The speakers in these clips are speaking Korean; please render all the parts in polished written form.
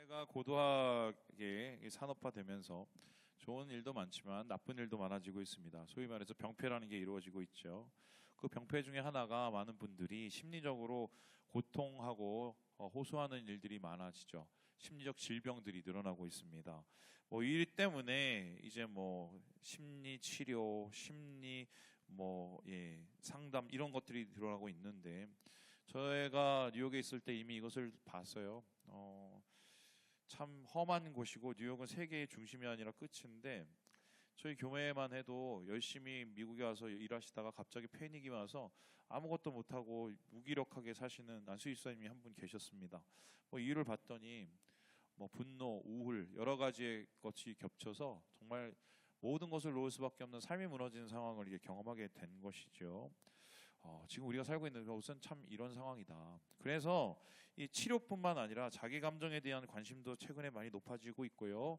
사회가 고도하게 산업화되면서 좋은 일도 많지만 나쁜 일도 많아지고 있습니다. 소위 말해서 병폐라는 게 이루어지고 있죠. 그 병폐 중에 하나가 많은 분들이 심리적으로 고통하고 호소하는 일들이 많아지죠. 심리적 질병들이 늘어나고 있습니다. 이 때문에 이제 심리 치료, 심리 상담 이런 것들이 늘어나고 있는데 저희가 뉴욕에 있을 때 이미 이것을 봤어요. 참 험한 곳이고 뉴욕은 세계의 중심이 아니라 끝인데 저희 교회만 해도 열심히 미국에 와서 일하시다가 갑자기 패닉이 와서 아무것도 못하고 무기력하게 사시는 안수집사님이 한 분 계셨습니다. 이유를 봤더니 분노, 우울 여러 가지의 것이 겹쳐서 정말 모든 것을 놓을 수밖에 없는 삶이 무너지는 상황을 이게 경험하게 된 것이죠. 지금 우리가 살고 있는 곳은 참 이런 상황이다. 그래서 이 치료뿐만 아니라 자기 감정에 대한 관심도 최근에 많이 높아지고 있고요.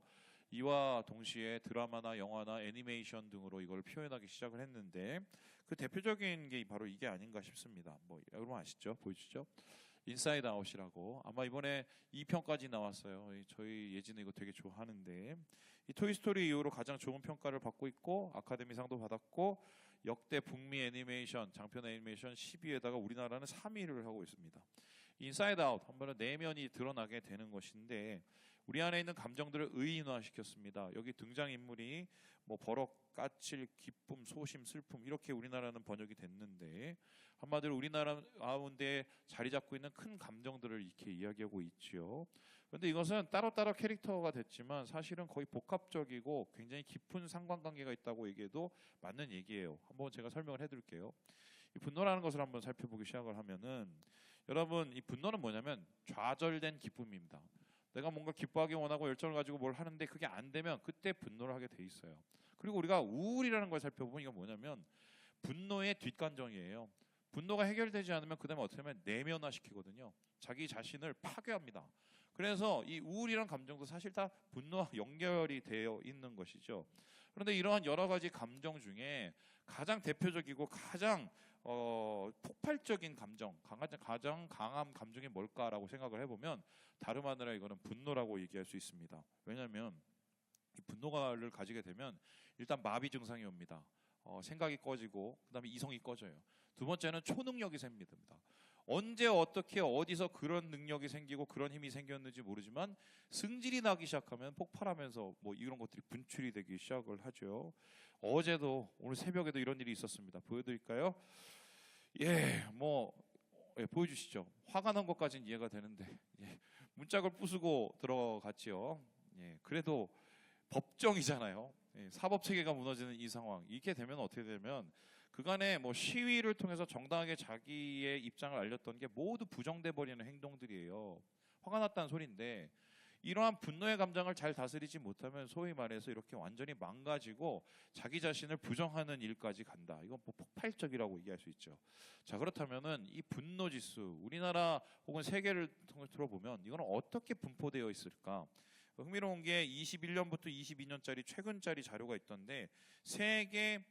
이와 동시에 드라마나 영화나 애니메이션 등으로 이걸 표현하기 시작을 했는데 그 대표적인 게 바로 이게 아닌가 싶습니다. 여러분 아시죠? 보여주죠? 인사이드 아웃이라고 아마 이번에 2편까지 나왔어요. 저희 예진은 이거 되게 좋아하는데 이 토이스토리 이후로 가장 좋은 평가를 받고 있고 아카데미상도 받았고 역대 북미 애니메이션 장편 애니메이션 10위에다가 우리나라는 3위를 하고 있습니다. 인사이드 아웃 한번은 내면이 드러나게 되는 것인데 우리 안에 있는 감정들을 의인화시켰습니다. 여기 등장인물이 버럭, 까칠, 기쁨, 소심, 슬픔 이렇게 우리나라는 번역이 됐는데 한마디로 우리나라 가운데 자리 잡고 있는 큰 감정들을 이렇게 이야기하고 있죠. 그런데 이것은 따로따로 캐릭터가 됐지만 사실은 거의 복합적이고 굉장히 깊은 상관관계가 있다고 얘기해도 맞는 얘기예요. 한번 제가 설명을 해드릴게요. 이 분노라는 것을 한번 살펴보기 시작을 하면은 여러분 이 분노는 뭐냐면 좌절된 기쁨입니다. 내가 뭔가 기뻐하기 원하고 열정을 가지고 뭘 하는데 그게 안 되면 그때 분노를 하게 돼 있어요. 그리고 우리가 우울이라는 걸 살펴보면 이건 뭐냐면 분노의 뒷감정이에요. 분노가 해결되지 않으면 그 다음에 어떻게 하면 내면화시키거든요. 자기 자신을 파괴합니다. 그래서 이 우울이라는 감정도 사실 다 분노와 연결이 되어 있는 것이죠. 그런데 이러한 여러 가지 감정 중에 가장 대표적이고 가장 폭발적인 감정, 가장 강한 감정이 뭘까라고 생각을 해보면 다름 아니라 이거는 분노라고 얘기할 수 있습니다. 왜냐하면 이 분노를 가지게 되면 일단 마비 증상이 옵니다. 생각이 꺼지고 그 다음에 이성이 꺼져요. 두 번째는 초능력이 생깁니다. 언제 어떻게 어디서 그런 능력이 생기고 그런 힘이 생겼는지 모르지만 승질이 나기 시작하면 폭발하면서 이런 것들이 분출이 되기 시작을 하죠. 어제도 오늘 새벽에도 이런 일이 있었습니다. 보여드릴까요? 보여주시죠. 화가 난 것까지는 이해가 되는데 문짝을 부수고 들어갔지요. 그래도 법정이잖아요. 사법 체계가 무너지는 이 상황. 이게 되면 어떻게 되면 그간에 시위를 통해서 정당하게 자기의 입장을 알렸던 게 모두 부정돼 버리는 행동들이에요. 화가 났다는 소리인데 이러한 분노의 감정을 잘 다스리지 못하면 소위 말해서 이렇게 완전히 망가지고 자기 자신을 부정하는 일까지 간다. 이건 폭발적이라고 얘기할 수 있죠. 자, 그렇다면은 이 분노 지수 우리나라 혹은 세계를 통해서 보면 이거는 어떻게 분포되어 있을까? 흥미로운 게 21년부터 22년짜리 최근짜리 자료가 있던데 세계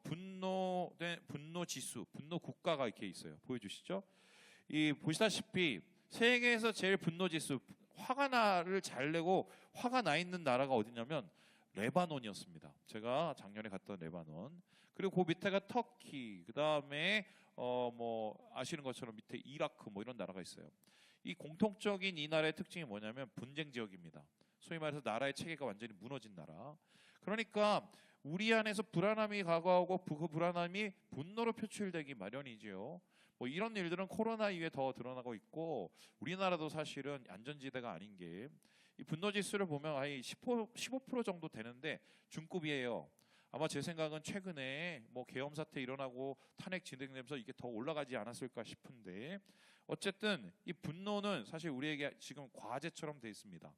분노 지수, 분노 국가가 이렇게 있어요. 보여주시죠? 보시다시피 세계에서 제일 분노 지수, 화가 나를 잘 내고 화가 나 있는 나라가 어디냐면 레바논이었습니다. 제가 작년에 갔던 레바논. 그리고 그 밑에가 터키, 그 다음에 아시는 것처럼 밑에 이라크 이런 나라가 있어요. 이 공통적인 이 나라의 특징이 뭐냐면 분쟁 지역입니다. 소위 말해서 나라의 체계가 완전히 무너진 나라. 그러니까 우리 안에서 불안함이 다가오고 그 불안함이 분노로 표출되기 마련이지요. 이런 일들은 코로나 이후에 더 드러나고 있고 우리나라도 사실은 안전지대가 아닌 게 이 분노 지수를 보면 아예 15% 정도 되는데 중급이에요. 아마 제 생각은 최근에 계엄 사태 일어나고 탄핵 진행되면서 이게 더 올라가지 않았을까 싶은데 어쨌든 이 분노는 사실 우리에게 지금 과제처럼 돼 있습니다.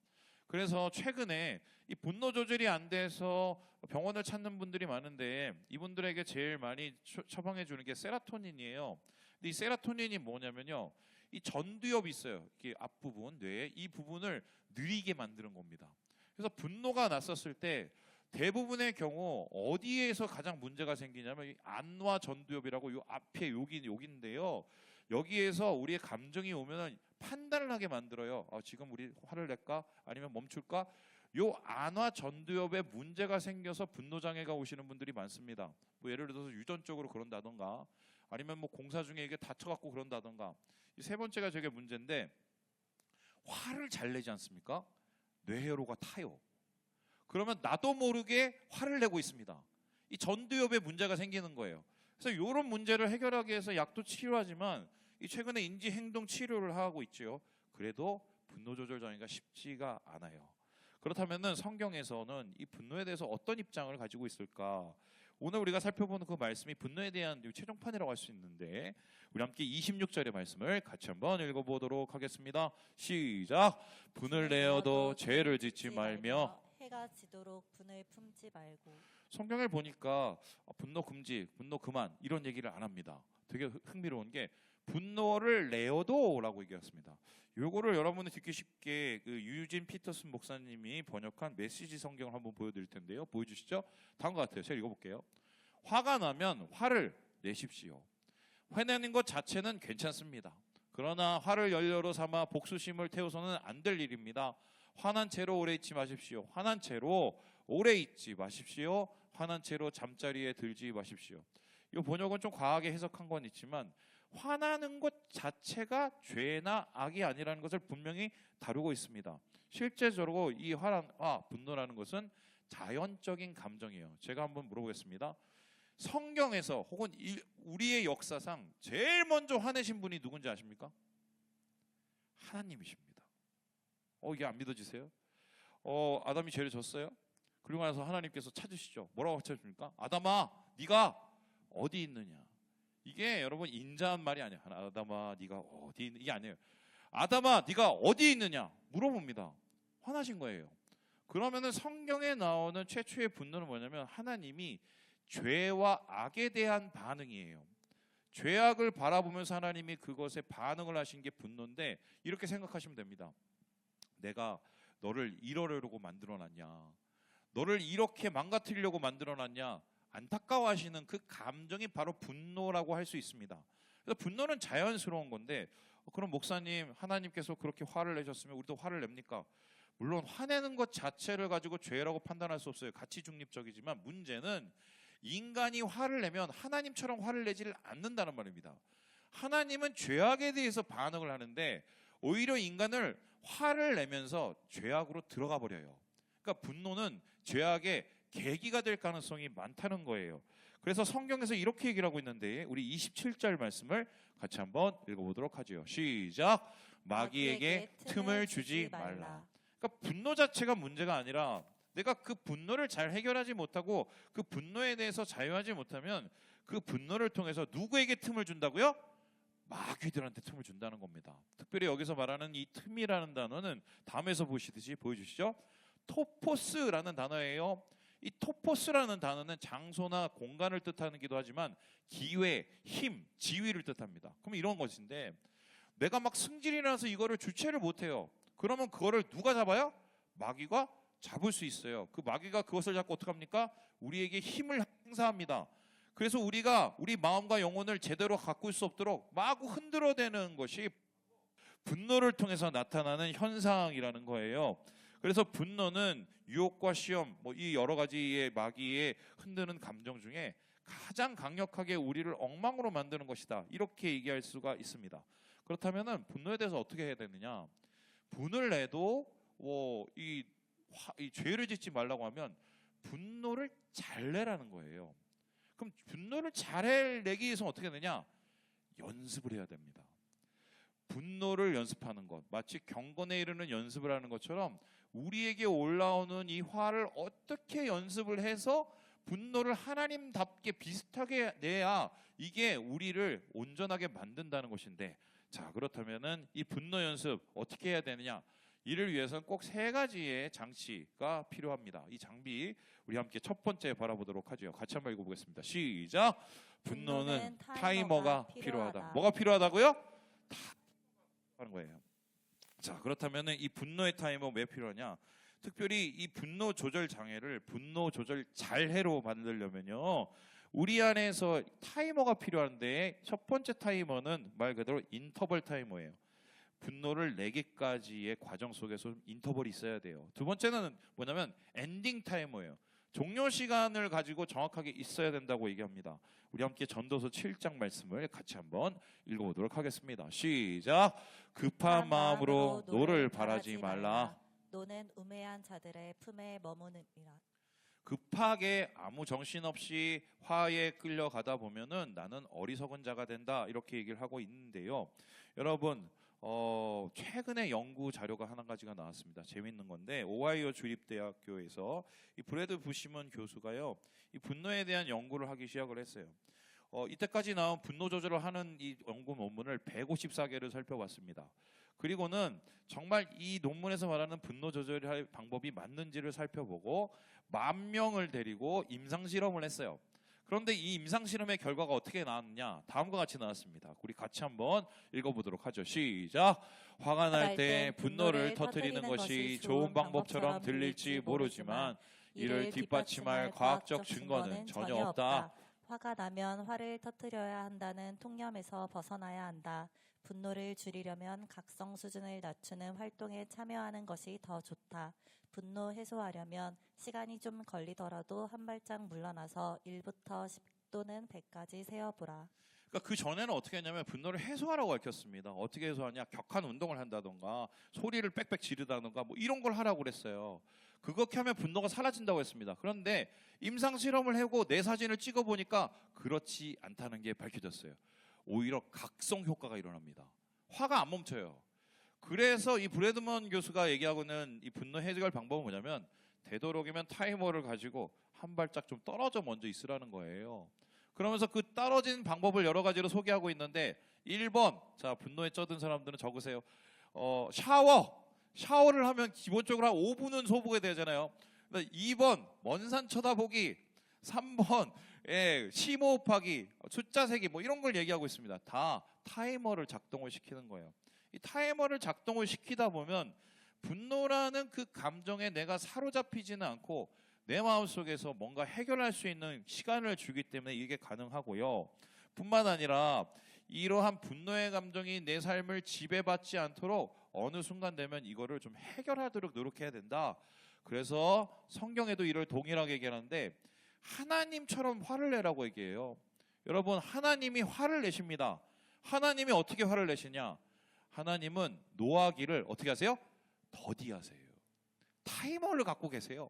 그래서 최근에 이 분노 조절이 안 돼서 병원을 찾는 분들이 많은데 이분들에게 제일 많이 처방해 주는 게 세라토닌이에요. 근데 이 세라토닌이 뭐냐면요. 이 전두엽이 있어요. 이게 앞부분, 뇌에 이 부분을 느리게 만드는 겁니다. 그래서 분노가 났었을 때 대부분의 경우 어디에서 가장 문제가 생기냐면 이 안과 전두엽이라고 요 앞에 여기인데요. 여기에서 우리의 감정이 오면은 판단을 하게 만들어요. 지금 우리 화를 낼까? 아니면 멈출까? 요 안화 전두엽에 문제가 생겨서 분노 장애가 오시는 분들이 많습니다. 뭐 예를 들어서 유전적으로 그런다던가 아니면 뭐 공사 중에 이게 다쳐갖고 그런다던가. 이 세 번째가 되게 문제인데 화를 잘 내지 않습니까? 뇌회로가 타요. 그러면 나도 모르게 화를 내고 있습니다. 이 전두엽에 문제가 생기는 거예요. 그래서 이런 문제를 해결하기 위해서 약도 치료하지만 이 최근에 인지 행동 치료를 하고 있죠. 그래도 분노 조절 장애가 쉽지가 않아요. 그렇다면은 성경에서는 이 분노에 대해서 어떤 입장을 가지고 있을까? 오늘 우리가 살펴보는 그 말씀이 분노에 대한 최종판이라고 할 수 있는데 우리 함께 26절의 말씀을 같이 한번 읽어보도록 하겠습니다. 시작! 분을 내어도 죄를 짓지 말며 해가 지도록 분을 품지 말고. 성경을 보니까 분노 금지, 분노 그만 이런 얘기를 안 합니다. 되게 흥미로운 게 분노를 내어도 라고 얘기했습니다. 요거를 여러분이 듣기 쉽게 그 유진 피터슨 목사님이 번역한 메시지 성경을 한번 보여드릴 텐데요. 보여주시죠. 다음과 같아요. 제가 읽어볼게요. 화가 나면 화를 내십시오. 화내는 것 자체는 괜찮습니다. 그러나 화를 연료로 삼아 복수심을 태워서는 안 될 일입니다. 화난 채로 오래 있지 마십시오. 화난 채로 오래 있지 마십시오. 화난 채로 잠자리에 들지 마십시오. 이 번역은 좀 과하게 해석한 건 있지만 화나는 것 자체가 죄나 악이 아니라는 것을 분명히 다루고 있습니다. 실제적으로 이 분노라는 것은 자연적인 감정이에요. 제가 한번 물어보겠습니다. 성경에서 혹은 우리의 역사상 제일 먼저 화내신 분이 누군지 아십니까? 하나님이십니다. 이게 안 믿어지세요? 아담이 죄를 졌어요. 그리고 나서 하나님께서 찾으시죠. 뭐라고 찾으십니까? 아담아, 네가 어디 있느냐? 이게 여러분 인자한 말이 아니에요. 아담아, 네가 어디 있느냐? 이게 아니에요. 아담아, 네가 어디 있느냐? 물어봅니다. 화나신 거예요. 그러면은 성경에 나오는 최초의 분노는 뭐냐면 하나님이 죄와 악에 대한 반응이에요. 죄악을 바라보면서 하나님이 그것에 반응을 하신 게 분노인데 이렇게 생각하시면 됩니다. 내가 너를 이러려고 만들어놨냐? 너를 이렇게 망가뜨리려고 만들어놨냐? 안타까워하시는 그 감정이 바로 분노라고 할 수 있습니다. 그래서 분노는 자연스러운 건데 그럼 목사님 하나님께서 그렇게 화를 내셨으면 우리도 화를 냅니까? 물론 화내는 것 자체를 가지고 죄라고 판단할 수 없어요. 가치 중립적이지만 문제는 인간이 화를 내면 하나님처럼 화를 내지를 않는다는 말입니다. 하나님은 죄악에 대해서 반응을 하는데 오히려 인간을 화를 내면서 죄악으로 들어가 버려요. 그러니까 분노는 죄악의 계기가 될 가능성이 많다는 거예요. 그래서 성경에서 이렇게 얘기를 하고 있는데 우리 27절 말씀을 같이 한번 읽어보도록 하죠. 시작! 마귀에게 틈을 주지 말라. 그러니까 분노 자체가 문제가 아니라 내가 그 분노를 잘 해결하지 못하고 그 분노에 대해서 자유하지 못하면 그 분노를 통해서 누구에게 틈을 준다고요? 마귀들한테 틈을 준다는 겁니다. 특별히 여기서 말하는 이 틈이라는 단어는 다음에서 보시듯이 보여주시죠. 토포스라는 단어예요. 이 토포스라는 단어는 장소나 공간을 뜻하기도 하지만 기회, 힘, 지위를 뜻합니다. 그럼 이런 것인데 내가 막 승질이 나서 이거를 주체를 못해요. 그러면 그거를 누가 잡아요? 마귀가 잡을 수 있어요. 그 마귀가 그것을 잡고 어떻게 합니까? 우리에게 힘을 행사합니다. 그래서 우리가 우리 마음과 영혼을 제대로 가꿀 수 없도록 마구 흔들어대는 것이 분노를 통해서 나타나는 현상이라는 거예요. 그래서 분노는 유혹과 시험, 이 여러 가지의 마귀의 흔드는 감정 중에 가장 강력하게 우리를 엉망으로 만드는 것이다. 이렇게 얘기할 수가 있습니다. 그렇다면은 분노에 대해서 어떻게 해야 되느냐? 분을 내도 이 죄를 짓지 말라고 하면 분노를 잘 내라는 거예요. 그럼 분노를 잘 내기 위해서는 어떻게 되냐? 연습을 해야 됩니다. 분노를 연습하는 것, 마치 경건에 이르는 연습을 하는 것처럼 우리에게 올라오는 이 화를 어떻게 연습을 해서 분노를 하나님답게 비슷하게 내야 이게 우리를 온전하게 만든다는 것인데, 자, 그렇다면은 이 분노 연습 어떻게 해야 되느냐? 이를 위해서는 꼭 세 가지의 장치가 필요합니다. 이 장비 우리 함께 첫 번째 바라보도록 하죠. 같이 한번 읽어보겠습니다. 시작. 분노는 타이머가 필요하다. 뭐가 필요하다고요? 하는 거예요. 자, 그렇다면은 이 분노의 타이머 왜 필요하냐? 특별히 이 분노 조절 장애를 분노 조절 잘해로 만들려면요, 우리 안에서 타이머가 필요한데 첫 번째 타이머는 말 그대로 인터벌 타이머예요. 분노를 내기까지의 과정 속에서 인터벌이 있어야 돼요. 두 번째는 뭐냐면 엔딩 타이머예요. 종료 시간을 가지고 정확하게 있어야 된다고 얘기합니다. 우리 함께 전도서 7장 말씀을 같이 한번 읽어보도록 하겠습니다. 시작. 급한 마음으로 노를 바라지 말라. 노는 우매한 자들의 품에 머무느니라. 급하게 아무 정신없이 화에 끌려가다 보면은 나는 어리석은 자가 된다, 이렇게 얘기를 하고 있는데요. 여러분, 최근에 연구 자료가 한 가지가 나왔습니다. 재밌는 건데, 오하이오 주립대학교에서 이 브래드 부시먼 교수가요, 이 분노에 대한 연구를 하기 시작을 했어요. 이때까지 나온 분노 조절을 하는 이 연구 논문을 154개를 살펴봤습니다. 그리고는 정말 이 논문에서 말하는 분노 조절할 방법이 맞는지를 살펴보고 10,000명을 데리고 임상 실험을 했어요. 그런데 이 임상 실험의 결과가 어떻게 나왔느냐? 다음과 같이 나왔습니다. 우리 같이 한번 읽어보도록 하죠. 시작. 화가 날 때 분노를 터뜨리는 것이 좋은 방법처럼 들릴지 모르지만 이를 뒷받침할 과학적 증거는 전혀 없다. 화가 나면 화를 터뜨려야 한다는 통념에서 벗어나야 한다. 분노를 줄이려면 각성 수준을 낮추는 활동에 참여하는 것이 더 좋다. 분노 해소하려면 시간이 좀 걸리더라도 한 발짝 물러나서 1부터 10 또는 100까지 세어보라. 그러니까 그 전에는 어떻게 했냐면 분노를 해소하라고 가르쳤습니다. 어떻게 해소하냐? 격한 운동을 한다던가 소리를 빽빽 지르다던가 뭐 이런 걸 하라고 그랬어요. 그렇게 하면 분노가 사라진다고 했습니다. 그런데 임상 실험을 하고 내 사진을 찍어 보니까 그렇지 않다는 게 밝혀졌어요. 오히려 각성 효과가 일어납니다. 화가 안 멈춰요. 그래서 이 브래드먼 교수가 얘기하고는 이 분노 해결 방법은 뭐냐면 되도록이면 타이머를 가지고 한 발짝 좀 떨어져 먼저 있으라는 거예요. 그러면서 그 떨어진 방법을 여러 가지로 소개하고 있는데 1번, 자 분노에 쩌든 사람들은 적으세요. 샤워를 하면 기본적으로 한 5분은 소복이 되잖아요. 2번 먼 산 쳐다보기, 3번 심호흡하기, 숫자 세기 뭐 이런 걸 얘기하고 있습니다. 다 타이머를 작동을 시키는 거예요. 이 타이머를 작동을 시키다 보면 분노라는 그 감정에 내가 사로잡히지는 않고 내 마음속에서 뭔가 해결할 수 있는 시간을 주기 때문에 이게 가능하고요. 뿐만 아니라 이러한 분노의 감정이 내 삶을 지배받지 않도록 어느 순간 되면 이거를 좀 해결하도록 노력해야 된다. 그래서 성경에도 이를 동일하게 얘기하는데 하나님처럼 화를 내라고 얘기해요. 여러분, 하나님이 화를 내십니다. 하나님이 어떻게 화를 내시냐? 하나님은 노하기를 어떻게 하세요? 더디하세요. 타이머를 갖고 계세요.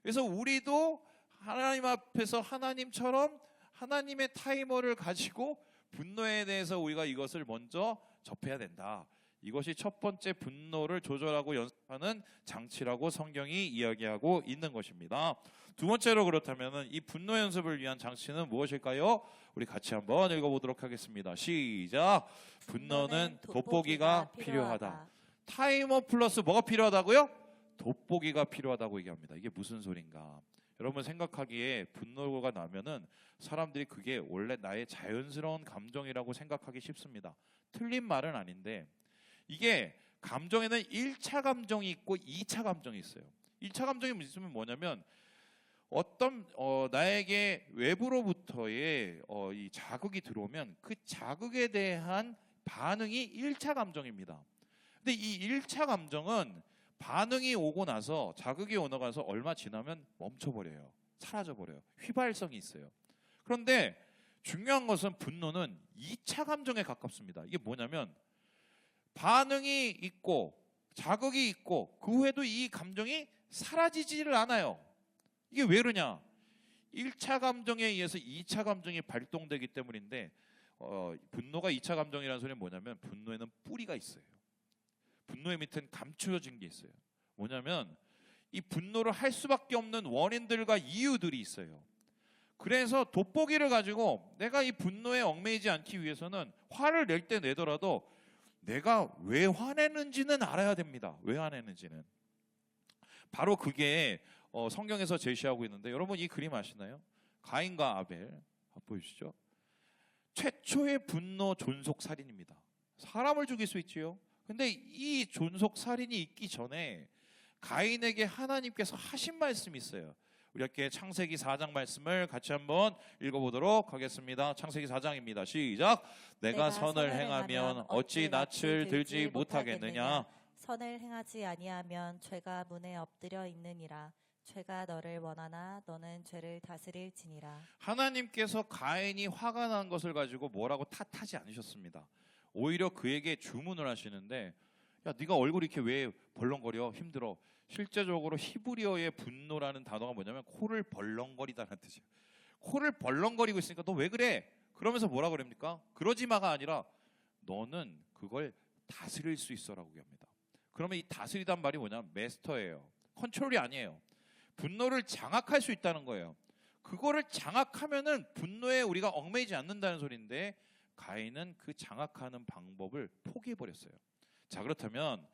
그래서 우리도 하나님 앞에서 하나님처럼 하나님의 타이머를 가지고 분노에 대해서 우리가 이것을 먼저 접해야 된다. 이것이 첫 번째 분노를 조절하고 연습하는 장치라고 성경이 이야기하고 있는 것입니다. 두 번째로 그렇다면 이 분노 연습을 위한 장치는 무엇일까요? 우리 같이 한번 읽어보도록 하겠습니다. 시작. 분노는 돋보기가 필요하다. 타이머 플러스 뭐가 필요하다고요? 돋보기가 필요하다고 얘기합니다. 이게 무슨 소린가? 여러분 생각하기에 분노가 나면은 사람들이 그게 원래 나의 자연스러운 감정이라고 생각하기 쉽습니다. 틀린 말은 아닌데 이게 감정에는 1차 감정이 있고 2차 감정이 있어요. 1차 감정이 있으면 뭐냐면 어떤 나에게 외부로부터의 이 자극이 들어오면 그 자극에 대한 반응이 1차 감정입니다. 근데 이 1차 감정은 반응이 오고 나서 자극이 오고 나서 얼마 지나면 멈춰버려요. 사라져버려요. 휘발성이 있어요. 그런데 중요한 것은 분노는 2차 감정에 가깝습니다. 이게 뭐냐면 반응이 있고 자극이 있고 그 후에도 이 감정이 사라지지를 않아요. 이게 왜 그러냐? 1차 감정에 의해서 2차 감정이 발동되기 때문인데 분노가 2차 감정이라는 소리는 뭐냐면 분노에는 뿌리가 있어요. 분노의 밑에는 감추어진 게 있어요. 뭐냐면 이 분노를 할 수밖에 없는 원인들과 이유들이 있어요. 그래서 돋보기를 가지고 내가 이 분노에 얽매이지 않기 위해서는 화를 낼 때 내더라도 내가 왜 화내는지는 알아야 됩니다. 왜 화내는지는. 바로 그게 성경에서 제시하고 있는데 여러분 이 그림 아시나요? 가인과 아벨 보이시죠? 최초의 분노 존속 살인입니다. 사람을 죽일 수 있지요. 근데 이 존속 살인이 있기 전에 가인에게 하나님께서 하신 말씀이 있어요. 우리 함께 창세기 4장 말씀을 같이 한번 읽어보도록 하겠습니다. 창세기 4장입니다. 시작. 내가 선을 행하면 어찌 낯을 들지 못하겠느냐. 선을 행하지 아니하면 죄가 문에 엎드려 있느니라. 죄가 너를 원하나 너는 죄를 다스릴지니라. 하나님께서 가인이 화가 난 것을 가지고 뭐라고 탓하지 않으셨습니다. 오히려 그에게 주문을 하시는데, 야, 네가 얼굴이 이렇게 왜 벌렁거려? 힘들어. 실제적으로 히브리어의 분노라는 단어가 뭐냐면 코를 벌렁거리다는 뜻이에요. 코를 벌렁거리고 있으니까 너 왜 그래? 그러면서 뭐라 그럽니까? 그러지 마가 아니라 너는 그걸 다스릴 수 있어라고 합니다. 그러면 이 다스리단 말이 뭐냐면 마스터예요. 컨트롤이 아니에요. 분노를 장악할 수 있다는 거예요. 그거를 장악하면은 분노에 우리가 얽매이지 않는다는 소리인데, 가인은 그 장악하는 방법을 포기해버렸어요. 자, 그렇다면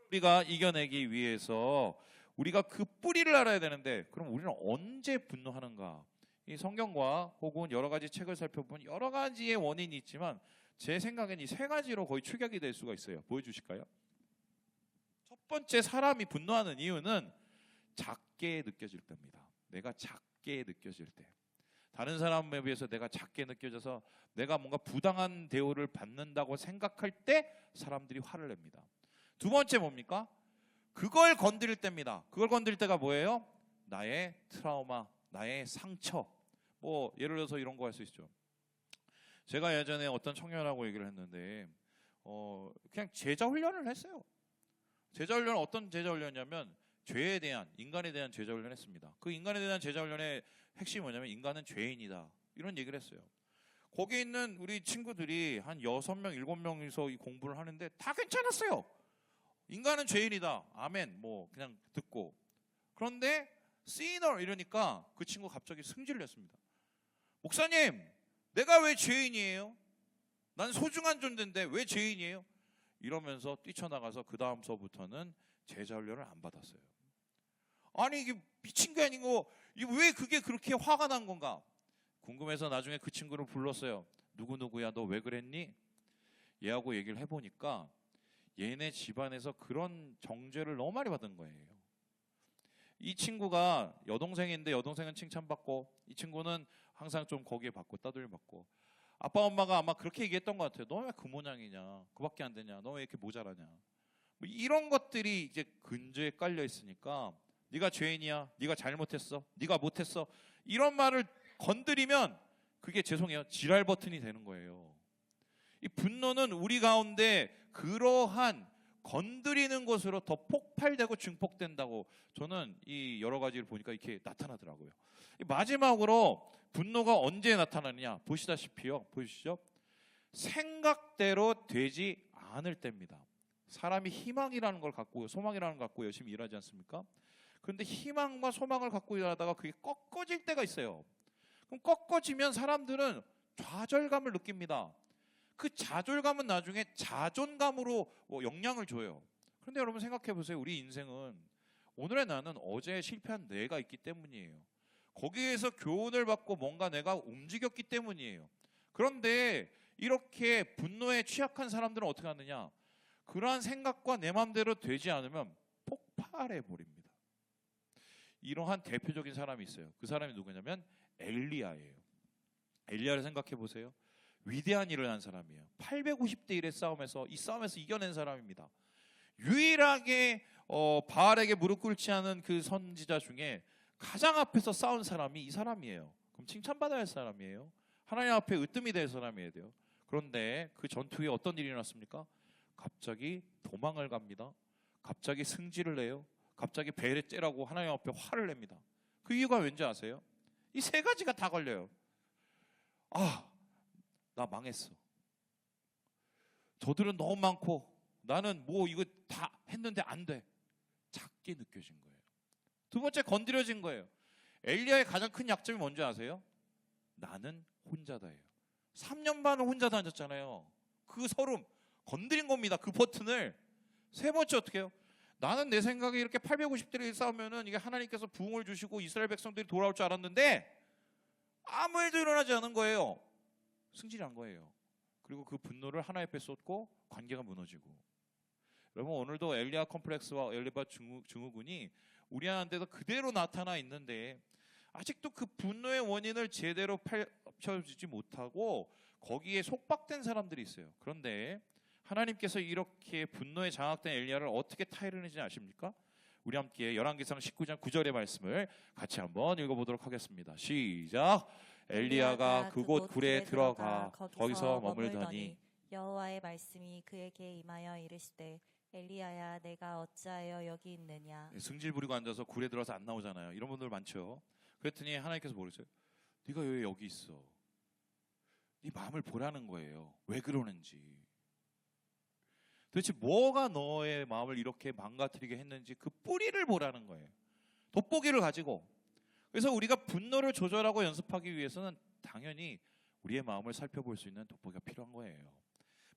우리가 이겨내기 위해서 우리가 그 뿌리를 알아야 되는데, 그럼 우리는 언제 분노하는가? 이 성경과 혹은 여러 가지 책을 살펴보면 여러 가지의 원인이 있지만 제 생각엔 이 세 가지로 거의 축약이 될 수가 있어요. 보여주실까요? 첫 번째, 사람이 분노하는 이유는 작게 느껴질 때입니다. 내가 작게 느껴질 때, 다른 사람에 비해서 내가 작게 느껴져서 내가 뭔가 부당한 대우를 받는다고 생각할 때 사람들이 화를 냅니다. 두 번째 뭡니까? 그걸 건드릴 때입니다. 그걸 건드릴 때가 뭐예요? 나의 트라우마, 나의 상처. 뭐 예를 들어서 이런 거 할 수 있죠. 제가 예전에 어떤 청년하고 얘기를 했는데 그냥 제자 훈련을 했어요. 제자 훈련은 어떤 제자 훈련이냐면 죄에 대한, 인간에 대한 제자 훈련을 했습니다. 그 인간에 대한 제자 훈련의 핵심이 뭐냐면 인간은 죄인이다, 이런 얘기를 했어요. 거기 있는 우리 친구들이 한 6명, 7명이서 이 공부를 하는데 다 괜찮았어요. 인간은 죄인이다, 아멘, 뭐 그냥 듣고. 그런데 시너 이러니까 그 친구 갑자기 승질을 냈습니다. 목사님, 내가 왜 죄인이에요? 난 소중한 존재인데 왜 죄인이에요? 이러면서 뛰쳐나가서 그 다음 수업부터는 제자 훈련을 안 받았어요. 아니 이게 미친 게 아니고 왜 그게 그렇게 화가 난 건가? 궁금해서 나중에 그 친구를 불렀어요. 누구누구야, 너 왜 그랬니? 얘하고 얘기를 해보니까 얘네 집안에서 그런 정죄를 너무 많이 받은 거예요. 이 친구가 여동생인데 여동생은 칭찬받고 이 친구는 항상 좀 거기에 받고 따돌림 받고, 아빠 엄마가 아마 그렇게 얘기했던 것 같아요. 너 왜 그 모양이냐, 그밖에 안 되냐, 너 왜 이렇게 모자라냐, 뭐 이런 것들이 이제 근저에 깔려 있으니까 네가 죄인이야, 네가 잘못했어, 네가 못했어, 이런 말을 건드리면 그게 죄송해요, 지랄 버튼이 되는 거예요. 이 분노는 우리 가운데 그러한 건드리는 것으로 더 폭발되고 증폭된다고 저는 이 여러 가지를 보니까 이렇게 나타나더라고요. 마지막으로 분노가 언제 나타나느냐 보시다시피요, 보시죠. 생각대로 되지 않을 때입니다. 사람이 희망이라는 걸 갖고, 소망이라는 걸 갖고 열심히 일하지 않습니까? 그런데 희망과 소망을 갖고 일하다가 그게 꺾어질 때가 있어요. 그럼 꺾어지면 사람들은 좌절감을 느낍니다. 그 좌절감은 나중에 자존감으로 영향을 줘요. 그런데 여러분 생각해 보세요. 우리 인생은 오늘의 나는 어제 실패한 내가 있기 때문이에요. 거기에서 교훈을 받고 뭔가 내가 움직였기 때문이에요. 그런데 이렇게 분노에 취약한 사람들은 어떻게 하느냐? 그러한 생각과 내 마음대로 되지 않으면 폭발해 버립니다. 이러한 대표적인 사람이 있어요. 그 사람이 누구냐면 엘리야예요. 엘리야를 생각해 보세요. 위대한 일을 한 사람이에요. 850대 1의 싸움에서 이 싸움에서 이겨낸 사람입니다. 유일하게 바알에게 무릎 꿇지 않은 그 선지자 중에 가장 앞에서 싸운 사람이 이 사람이에요. 그럼 칭찬받아야 할 사람이에요. 하나님 앞에 으뜸이 될 사람이어야 돼요. 그런데 그 전투에 어떤 일이 일어났습니까? 갑자기 도망을 갑니다. 갑자기 승질을 내요. 갑자기 배를 째라고 하나님 앞에 화를 냅니다. 그 이유가 왠지 아세요? 이 세 가지가 다 걸려요. 나 망했어. 저들은 너무 많고 나는 뭐 이거 다 했는데 안 돼. 작게 느껴진 거예요. 두 번째, 건드려진 거예요. 엘리야의 가장 큰 약점이 뭔지 아세요? 나는 혼자다예요. 3년 반을 혼자 다녔잖아요. 그 서름, 건드린 겁니다. 그 버튼을. 세 번째 어떻게 해요? 나는 내 생각에 이렇게 850대를 싸우면은 이게 하나님께서 부흥을 주시고 이스라엘 백성들이 돌아올 줄 알았는데 아무 일도 일어나지 않은 거예요. 승질이 난 거예요. 그리고 그 분노를 하나님 앞에 쏟고 관계가 무너지고. 여러분 오늘도 엘리야 컴플렉스와 엘리바 증후군이 우리한테도 그대로 나타나 있는데 아직도 그 분노의 원인을 제대로 펼쳐주지 못하고 거기에 속박된 사람들이 있어요. 그런데 하나님께서 이렇게 분노에 장악된 엘리야를 어떻게 타이르는지 아십니까? 우리 함께 열왕기상 19장 9절의 말씀을 같이 한번 읽어보도록 하겠습니다. 시작. 엘리야가 그곳 굴에 들어가 거기서 머물더니 여호와의 말씀이 그에게 임하여 이르시되 엘리야야 내가 어찌하여 여기 있느냐. 승질 부리고 앉아서 굴에 들어서 안 나오잖아요. 이런 분들 많죠. 그랬더니 하나님께서 뭐랬어요? 네가 왜 여기 있어? 네 마음을 보라는 거예요. 왜 그러는지. 도대체 뭐가 너의 마음을 이렇게 망가뜨리게 했는지 그 뿌리를 보라는 거예요. 돋보기를 가지고. 그래서 우리가 분노를 조절하고 연습하기 위해서는 당연히 우리의 마음을 살펴볼 수 있는 돋보기가 필요한 거예요.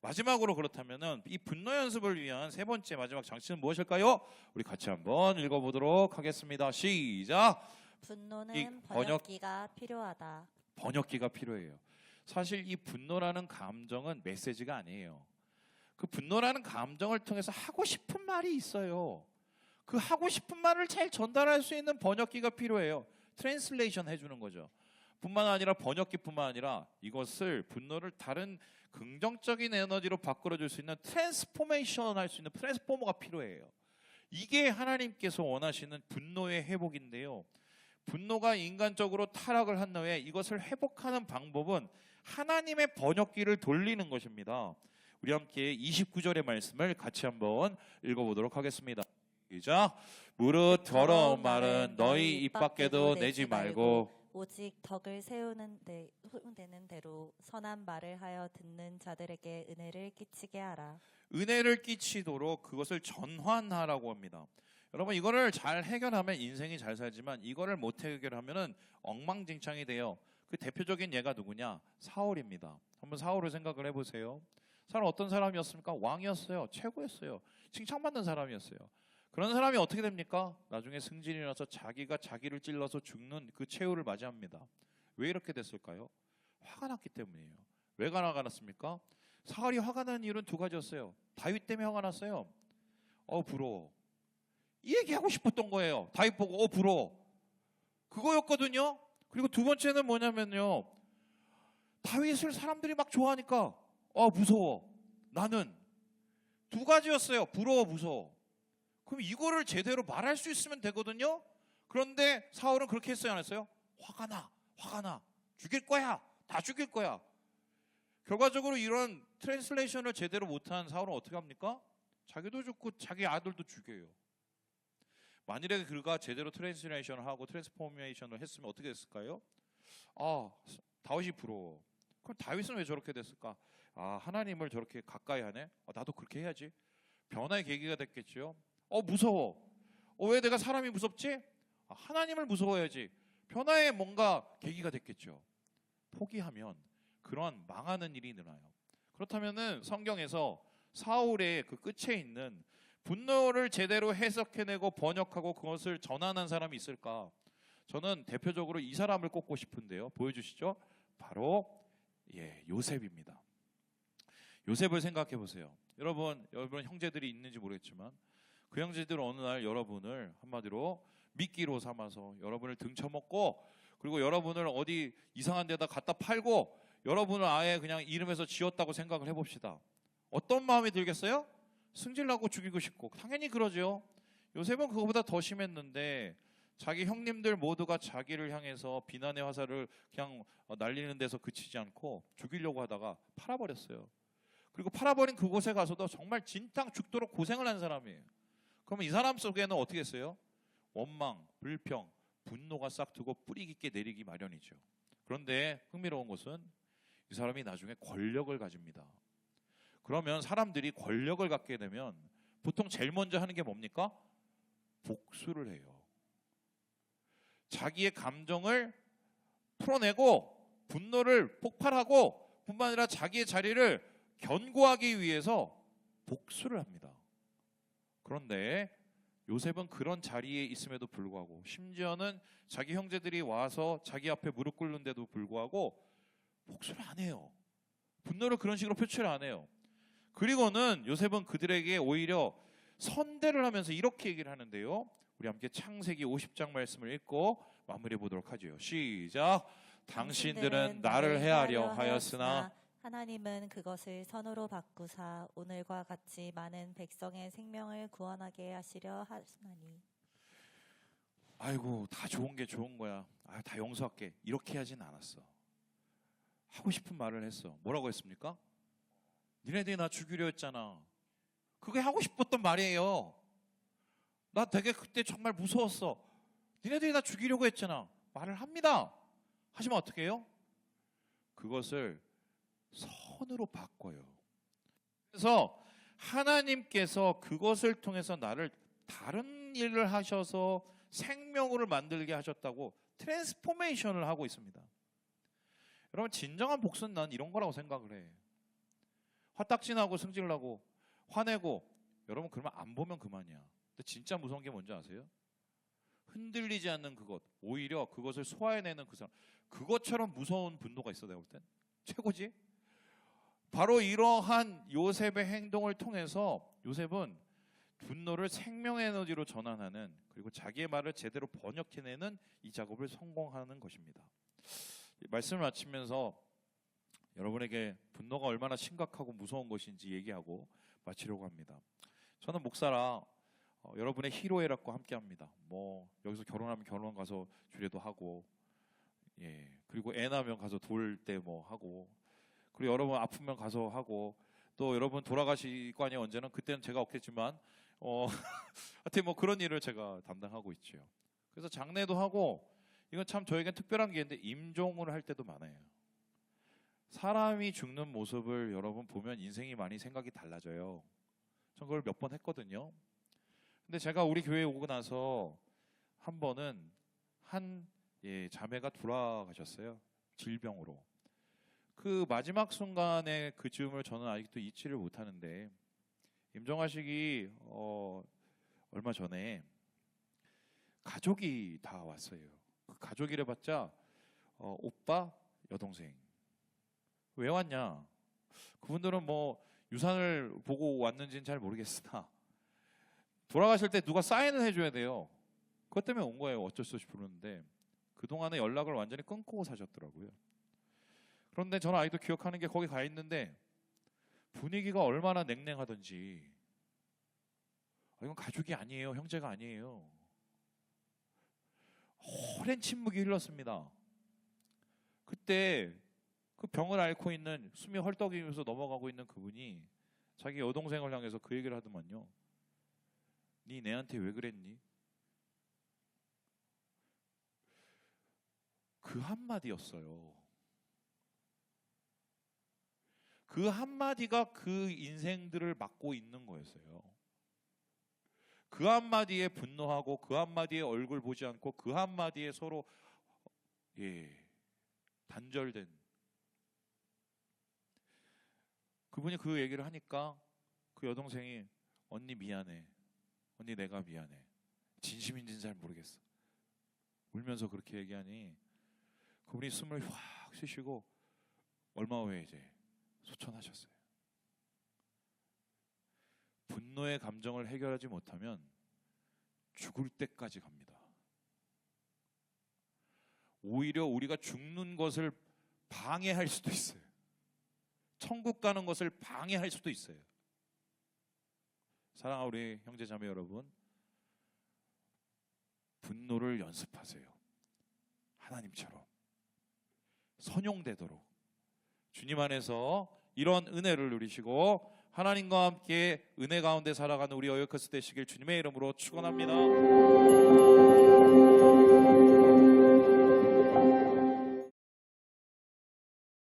마지막으로 그렇다면은 이 분노 연습을 위한 세 번째 마지막 장치는 무엇일까요? 우리 같이 한번 읽어보도록 하겠습니다. 시작. 분노는 번역기가 필요하다. 번역기가 필요해요. 사실 이 분노라는 감정은 메시지가 아니에요. 그 분노라는 감정을 통해서 하고 싶은 말이 있어요. 그 하고 싶은 말을 잘 전달할 수 있는 번역기가 필요해요. 트랜슬레이션 해주는 거죠. 뿐만 아니라 번역기뿐만 아니라 이것을 분노를 다른 긍정적인 에너지로 바꿔줄 수 있는 트랜스포메이션 할 수 있는 트랜스포머가 필요해요. 이게 하나님께서 원하시는 분노의 회복인데요. 분노가 인간적으로 타락을 한 후에 이것을 회복하는 방법은 하나님의 번역기를 돌리는 것입니다. 우리 함께 29절의 말씀을 같이 한번 읽어보도록 하겠습니다. 시작. 무릇 더러운 말은 너희 입 밖에도 내지 말고 오직 덕을 세우는 대로 선한 말을 하여 듣는 자들에게 은혜를 끼치게 하라. 은혜를 끼치도록 그것을 전환하라고 합니다. 여러분 이거를 잘 해결하면 인생이 잘 살지만 이거를 못 해결하면은 엉망진창이 돼요. 그 대표적인 예가 누구냐? 사울입니다. 한번 사울을 생각을 해보세요. 사울 어떤 사람이었습니까? 왕이었어요. 최고였어요. 칭찬받는 사람이었어요. 그런 사람이 어떻게 됩니까? 나중에 승진이 나서 자기가 자기를 찔러서 죽는 그 최후를 맞이합니다. 왜 이렇게 됐을까요? 화가 났기 때문이에요. 왜 화가 났습니까? 사울이 화가 난 이유는 두 가지였어요. 다윗 때문에 화가 났어요. 부러워. 이 얘기하고 싶었던 거예요. 다윗 보고 부러워. 그거였거든요. 그리고 두 번째는 뭐냐면요. 다윗을 사람들이 막 좋아하니까 무서워. 나는. 두 가지였어요. 부러워, 무서워. 그럼 이거를 제대로 말할 수 있으면 되거든요. 그런데 사울은 그렇게 했어요, 안 했어요? 화가 나. 죽일 거야. 다 죽일 거야. 결과적으로 이런 트랜슬레이션을 제대로 못한 사울은 어떻게 합니까? 자기도 죽고 자기 아들도 죽여요. 만일에 그가 제대로 트랜슬레이션을 하고 트랜스포메이션을 했으면 어떻게 됐을까요? 다윗이 부러워. 그럼 다윗은 왜 저렇게 됐을까? 하나님을 저렇게 가까이 하네? 나도 그렇게 해야지. 변화의 계기가 됐겠죠. 무서워. 왜 내가 사람이 무섭지? 하나님을 무서워해야지. 변화의 뭔가 계기가 됐겠죠. 포기하면 그런 망하는 일이 일어나요. 그렇다면은 성경에서 사울의 그 끝에 있는 분노를 제대로 해석해내고 번역하고 그것을 전환한 사람이 있을까? 저는 대표적으로 이 사람을 꼽고 싶은데요. 보여주시죠. 바로 요셉입니다. 요셉을 생각해 보세요. 여러분 형제들이 있는지 모르겠지만 그 형제들은 어느 날 여러분을 한마디로 미끼로 삼아서 여러분을 등쳐먹고 그리고 여러분을 어디 이상한 데다 갖다 팔고 여러분을 아예 그냥 이름에서 지었다고 생각을 해봅시다. 어떤 마음이 들겠어요? 승질나고 죽이고 싶고. 당연히 그러죠. 요셉은 그거보다 더 심했는데 자기 형님들 모두가 자기를 향해서 비난의 화살을 그냥 날리는 데서 그치지 않고 죽이려고 하다가 팔아버렸어요. 그리고 팔아버린 그곳에 가서도 정말 진탕 죽도록 고생을 한 사람이에요. 그러면 이 사람 속에는 어떻게 했어요? 원망, 불평, 분노가 싹트고 뿌리 깊게 내리기 마련이죠. 그런데 흥미로운 것은 이 사람이 나중에 권력을 가집니다. 그러면 사람들이 권력을 갖게 되면 보통 제일 먼저 하는 게 뭡니까? 복수를 해요. 자기의 감정을 풀어내고 분노를 폭발하고 뿐만 아니라 자기의 자리를 견고하기 위해서 복수를 합니다. 그런데 요셉은 그런 자리에 있음에도 불구하고 심지어는 자기 형제들이 와서 자기 앞에 무릎 꿇는데도 불구하고 복수를 안 해요. 분노를 그런 식으로 표출을 안 해요. 그리고는 요셉은 그들에게 오히려 선대를 하면서 이렇게 얘기를 하는데요. 우리 함께 창세기 50장 말씀을 읽고 마무리해 보도록 하죠. 시작. 당신들은 나를 해하려 하였으나 하나님은 그것을 선으로 바꾸사 오늘과 같이 많은 백성의 생명을 구원하게 하시려 하시나니. 아이고 다 좋은 게 좋은 거야. 다 용서할게. 이렇게 하진 않았어. 하고 싶은 말을 했어. 뭐라고 했습니까? 니네들이 나 죽이려 했잖아. 그게 하고 싶었던 말이에요. 나 되게 그때 정말 무서웠어. 니네들이 나 죽이려고 했잖아. 말을 합니다. 하시면 어떻게 해요? 그것을 선으로 바꿔요. 그래서 하나님께서 그것을 통해서 나를 다른 일을 하셔서 생명으로 만들게 하셨다고 트랜스포메이션을 하고 있습니다. 여러분 진정한 복수는 난 이런 거라고 생각을 해. 화딱지나고 승질나고 화내고 여러분 그러면 안 보면 그만이야. 근데 진짜 무서운 게 뭔지 아세요? 흔들리지 않는 그것, 오히려 그것을 소화해내는 그 사람, 그것처럼 무서운 분노가 있어. 내가 볼 땐 최고지. 바로 이러한 요셉의 행동을 통해서 요셉은 분노를 생명 에너지로 전환하는, 그리고 자기의 말을 제대로 번역해내는 이 작업을 성공하는 것입니다. 말씀을 마치면서 여러분에게 분노가 얼마나 심각하고 무서운 것인지 얘기하고 마치려고 합니다. 저는 목사라 여러분의 희로애락과 함께합니다. 뭐 여기서 결혼하면 결혼 가서 주례도 하고, 그리고 애 낳으면 가서 돌 때 뭐 하고, 그리고 여러분 아프면 가서 하고, 또 여러분 돌아가시고 아니 언제는 그때는 제가 없겠지만 하여튼 뭐 그런 일을 제가 담당하고 있죠. 그래서 장례도 하고, 이건 참 저에겐 특별한 게 있는데 임종을 할 때도 많아요. 사람이 죽는 모습을 여러분 보면 인생이 많이 생각이 달라져요. 전 그걸 몇 번 했거든요. 근데 제가 우리 교회에 오고 나서 한 번은 한 자매가 돌아가셨어요. 질병으로. 그 마지막 순간의 그 즈음을 저는 아직도 잊지를 못하는데, 임종하시기 얼마 전에 가족이 다 왔어요. 그 가족이래 봤자 오빠, 여동생. 왜 왔냐? 그분들은 뭐 유산을 보고 왔는지는 잘 모르겠으나 돌아가실 때 누가 사인을 해줘야 돼요. 그것 때문에 온 거예요. 어쩔 수 없이 부르는데 그동안에 연락을 완전히 끊고 사셨더라고요. 그런데 저는 아직도 기억하는 게, 거기 가 있는데 분위기가 얼마나 냉랭하던지, 이건 가족이 아니에요. 형제가 아니에요. 오랜 침묵이 흘렀습니다. 그때 그 병을 앓고 있는, 숨이 헐떡이면서 넘어가고 있는 그분이 자기 여동생을 향해서 그 얘기를 하더만요. 네 내한테 왜 그랬니? 그 한마디였어요. 그 한마디가 그 인생들을 막고 있는 거였어요. 그 한마디에 분노하고, 그 한마디에 얼굴 보지 않고, 그 한마디에 서로 단절된, 그분이 그 얘기를 하니까 그 여동생이 언니 미안해. 언니 내가 미안해. 진심인지는 잘 모르겠어. 울면서 그렇게 얘기하니 그분이 숨을 확 쉬시고 얼마 후에 이제 소천하셨어요. 분노의 감정을 해결하지 못하면 죽을 때까지 갑니다. 오히려 우리가 죽는 것을 방해할 수도 있어요. 천국 가는 것을 방해할 수도 있어요. 사랑하는 우리 형제자매 여러분, 분노를 연습하세요. 하나님처럼 선용되도록 주님 안에서 이런 은혜를 누리시고 하나님과 함께 은혜 가운데 살아가는 우리 어여커스 되시길 주님의 이름으로 축원합니다.